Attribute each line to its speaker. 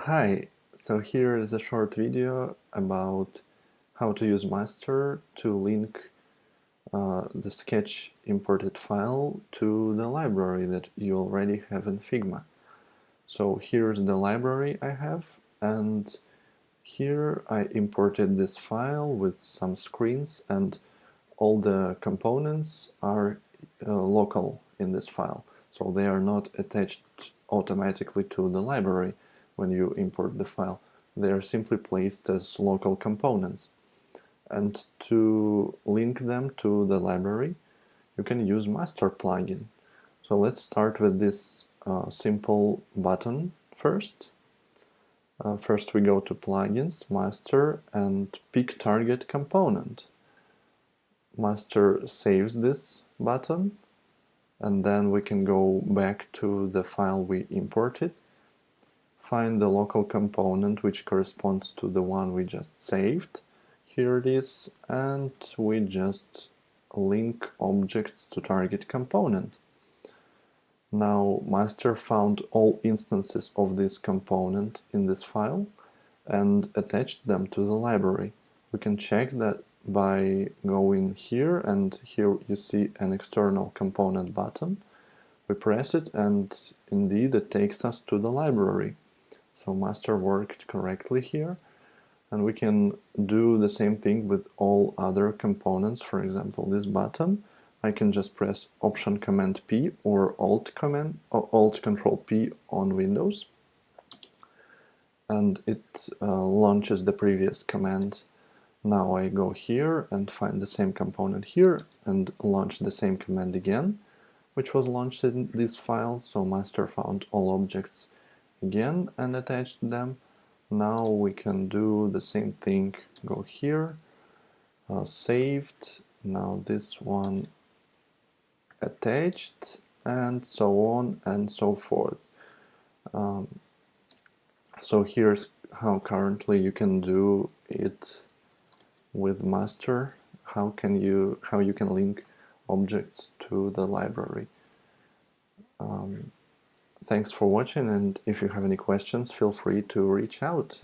Speaker 1: Hi, so here is a short video about how to use master to link the sketch imported file to the library that you already have in Figma. So here's the library I have, and here I imported this file with some screens, and all the components are local in this file. So they are not attached automatically to the library when you import the file. They are simply placed as local components. And to link them to the library, you can use master plugin. So let's start with this simple button first. First we go to plugins, master, and pick target component. Master saves this button, and then we can go back to the file we imported, find the local component which corresponds to the one we just saved. Here it is, and we just link objects to target component. Now master found all instances of this component in this file and attached them to the library. We can check that by going here, and here you see an external component button. We press it, and indeed it takes us to the library. So master worked correctly here, and we can do the same thing with all other components. For example, this button, I can just press Option Command P or Alt Control P on Windows, and it launches the previous command. Now I go here and find the same component here and launch the same command again, which was launched in this file. So master found all objects again and attached them. Now we can do the same thing. Go here, saved, now this one attached, and so on and so forth. So here's how currently you can do it with master. How you can link objects to the library. Thanks for watching, and if you have any questions, feel free to reach out.